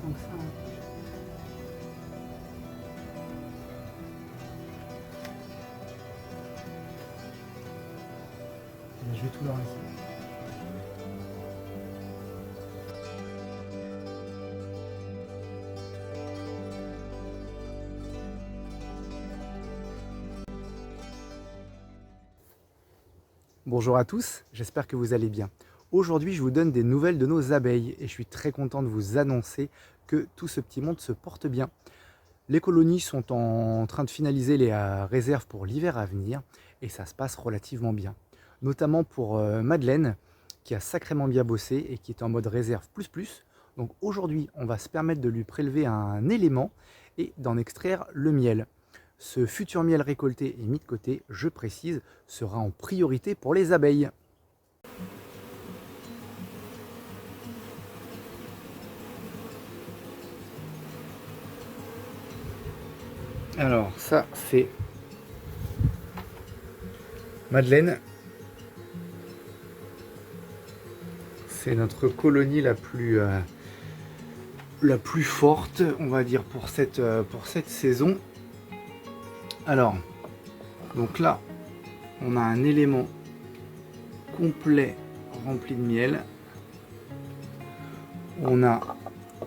tant que ça. Hein. Je vais tout leur laisser. Bonjour à tous, j'espère que vous allez bien. Aujourd'hui, je vous donne des nouvelles de nos abeilles et je suis très content de vous annoncer que tout ce petit monde se porte bien. Les colonies sont en train de finaliser les réserves pour l'hiver à venir et ça se passe relativement bien. Notamment pour Madeleine qui a sacrément bien bossé et qui est en mode réserve plus. Donc aujourd'hui, on va se permettre de lui prélever un élément et d'en extraire le miel. Ce futur miel récolté et mis de côté, je précise, sera en priorité pour les abeilles. Alors ça c'est Madeleine. C'est notre colonie la plus forte, on va dire, pour cette saison. Alors, donc là, on a un élément complet rempli de miel. On a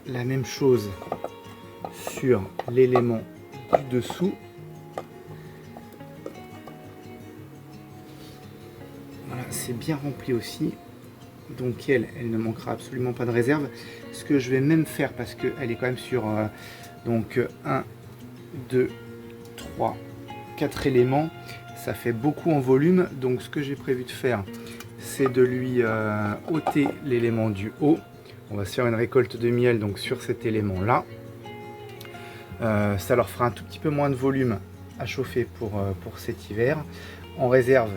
la même chose sur l'élément du dessous. Voilà, c'est bien rempli aussi. Donc elle ne manquera absolument pas de réserve. Ce que je vais même faire, parce qu'elle est quand même sur donc 1, 2, 3, 4 éléments, ça fait beaucoup en volume. Donc ce que j'ai prévu de faire, c'est de lui ôter l'élément du haut. On va se faire une récolte de miel donc sur cet élément là. Ça leur fera un tout petit peu moins de volume à chauffer pour cet hiver. En réserve,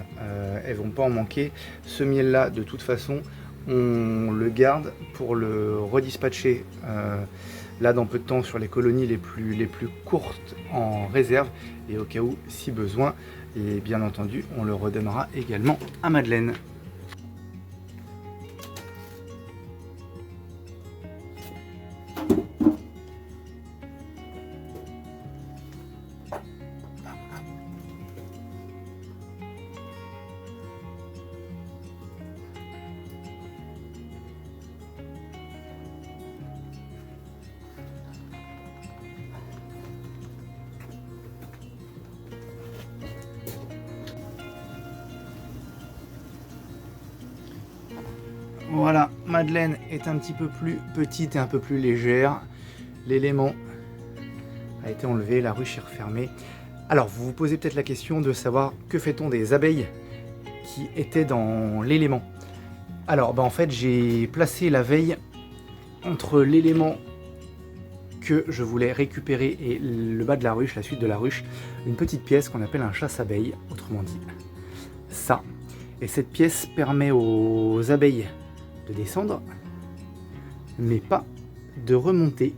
elles vont pas en manquer. Ce miel là, de toute façon, on le garde pour le redispatcher là dans peu de temps sur les colonies les plus courtes en réserve, et au cas où, si besoin, et bien entendu, on le redonnera également à Madeleine. Voilà, Madeleine est un petit peu plus petite et un peu plus légère. L'élément a été enlevé, la ruche est refermée. Alors, vous vous posez peut-être la question de savoir que fait-on des abeilles qui étaient dans l'élément. Alors, en fait, j'ai placé la veille entre l'élément que je voulais récupérer et le bas de la ruche, la suite de la ruche, une petite pièce qu'on appelle un chasse-abeille, autrement dit ça. Et cette pièce permet aux abeilles de descendre, mais pas de remonter.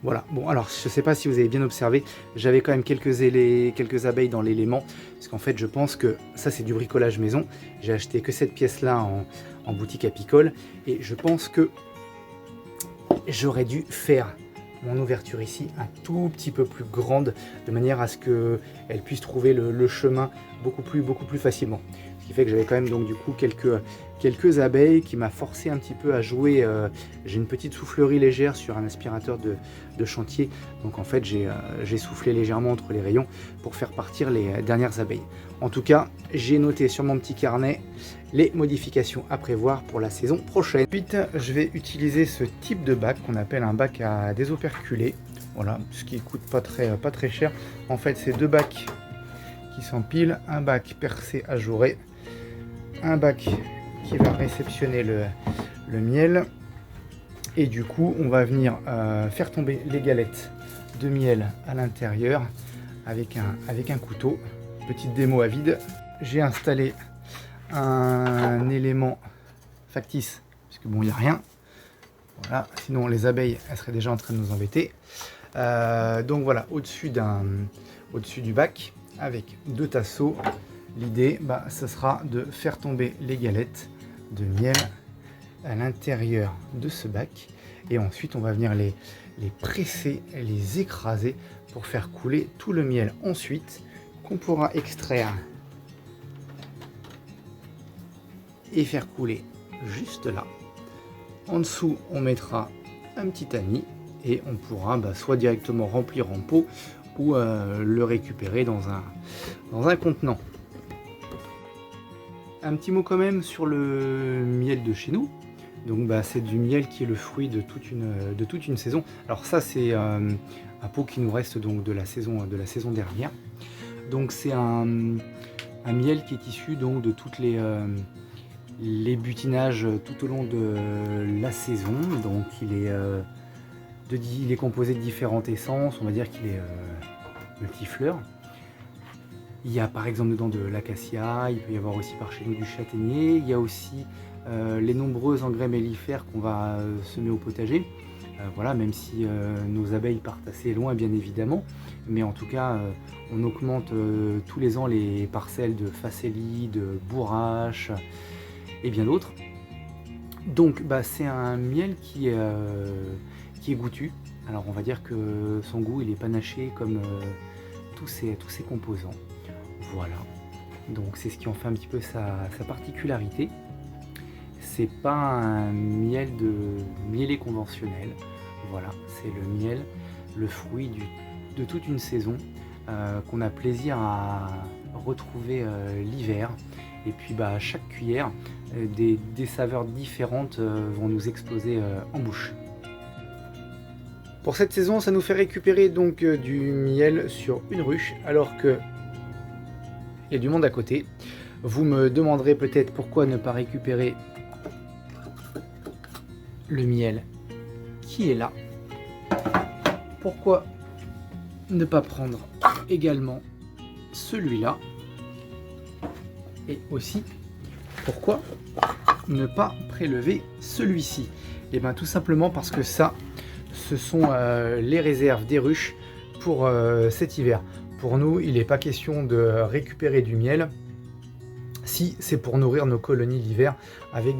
Voilà, bon alors je sais pas si vous avez bien observé, j'avais quand même quelques abeilles dans l'élément, parce qu'en fait je pense que ça c'est du bricolage maison. J'ai acheté que cette pièce là en boutique apicole, et je pense que j'aurais dû faire mon ouverture ici un tout petit peu plus grande, de manière à ce qu'elle puisse trouver le chemin beaucoup plus facilement. Ce qui fait que j'avais quand même donc du coup quelques abeilles qui m'a forcé un petit peu à jouer. J'ai une petite soufflerie légère sur un aspirateur de chantier, donc en fait j'ai soufflé légèrement entre les rayons pour faire partir les dernières abeilles. En tout cas, j'ai noté sur mon petit carnet les modifications à prévoir pour la saison prochaine. Ensuite, je vais utiliser ce type de bac qu'on appelle un bac à désoperculer. Voilà, ce qui coûte pas très cher. En fait, c'est deux bacs qui s'empilent, un bac percé ajouré, un bac qui va réceptionner le miel, et du coup on va venir faire tomber les galettes de miel à l'intérieur avec un couteau. Petite démo à vide. J'ai installé un élément factice parce que bon, il n'y a rien, voilà, sinon les abeilles elles seraient déjà en train de nous embêter. Donc voilà, au-dessus du bac avec deux tasseaux. L'idée, ce sera de faire tomber les galettes de miel à l'intérieur de ce bac, Et ensuite, on va venir les presser, les écraser pour faire couler tout le miel ensuite, qu'on pourra extraire et faire couler juste là. En dessous, on mettra un petit tamis et on pourra soit directement remplir en pot ou le récupérer dans un contenant. Un petit mot quand même sur le miel de chez nous. Donc c'est du miel qui est le fruit de toute une saison. Alors ça c'est un pot qui nous reste donc de la saison dernière. Donc c'est un miel qui est issu donc de toutes les butinages tout au long de la saison. Donc il est composé de différentes essences, on va dire qu'il est multifleur. Il y a par exemple dedans de l'acacia, il peut y avoir aussi par chez nous du châtaignier, il y a aussi les nombreux engrais mellifères qu'on va semer au potager. Voilà, même si nos abeilles partent assez loin bien évidemment, mais en tout cas on augmente tous les ans les parcelles de facélie, de bourrache et bien d'autres. Donc c'est un miel qui est goûtu. Alors on va dire que son goût il est panaché comme tous ses composants. Voilà, donc c'est ce qui en fait un petit peu sa particularité. C'est pas un mielé conventionnel. Voilà, c'est le miel, le fruit de toute une saison qu'on a plaisir à retrouver l'hiver. Et puis à chaque cuillère, des saveurs différentes vont nous exploser en bouche. Pour cette saison, ça nous fait récupérer donc du miel sur une ruche, alors que il y a du monde à côté. Vous me demanderez peut-être pourquoi ne pas récupérer le miel qui est là. Pourquoi ne pas prendre également celui-là? Et aussi, pourquoi ne pas prélever celui-ci? Et bien tout simplement parce que ça, ce sont les réserves des ruches pour cet hiver. Pour nous, il n'est pas question de récupérer du miel si c'est pour nourrir nos colonies l'hiver avec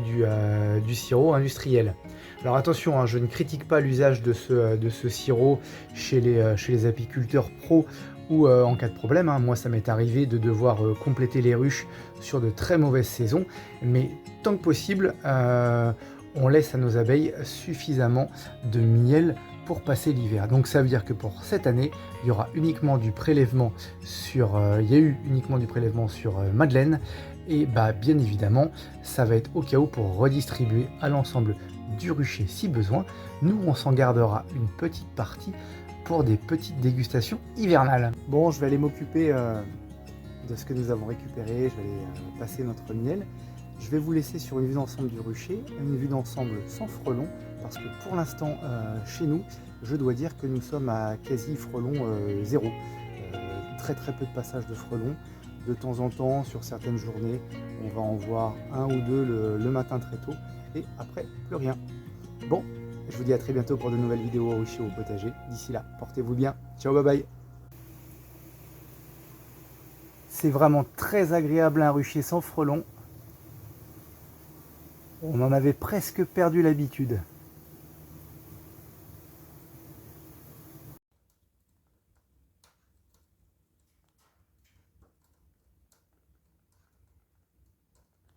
du sirop industriel. Alors attention, hein, je ne critique pas l'usage de ce sirop chez les apiculteurs pros ou en cas de problème. Hein. Moi, ça m'est arrivé de devoir compléter les ruches sur de très mauvaises saisons, mais tant que possible, on laisse à nos abeilles suffisamment de miel pour passer l'hiver. Donc ça veut dire que pour cette année, il y aura uniquement du prélèvement sur Madeleine, et bien évidemment, ça va être au cas où pour redistribuer à l'ensemble du rucher si besoin. Nous, on s'en gardera une petite partie pour des petites dégustations hivernales. Bon, je vais aller m'occuper de ce que nous avons récupéré, je vais aller passer notre miel. Je vais vous laisser sur une vue d'ensemble du rucher, une vue d'ensemble sans frelons, parce que pour l'instant, chez nous, je dois dire que nous sommes à quasi frelons zéro. Très peu de passage de frelons. De temps en temps, sur certaines journées, on va en voir un ou deux le matin très tôt, et après, plus rien. Bon, je vous dis à très bientôt pour de nouvelles vidéos au rucher ou au potager. D'ici là, portez-vous bien. Ciao, bye bye. C'est vraiment très agréable un rucher sans frelons. On en avait presque perdu l'habitude.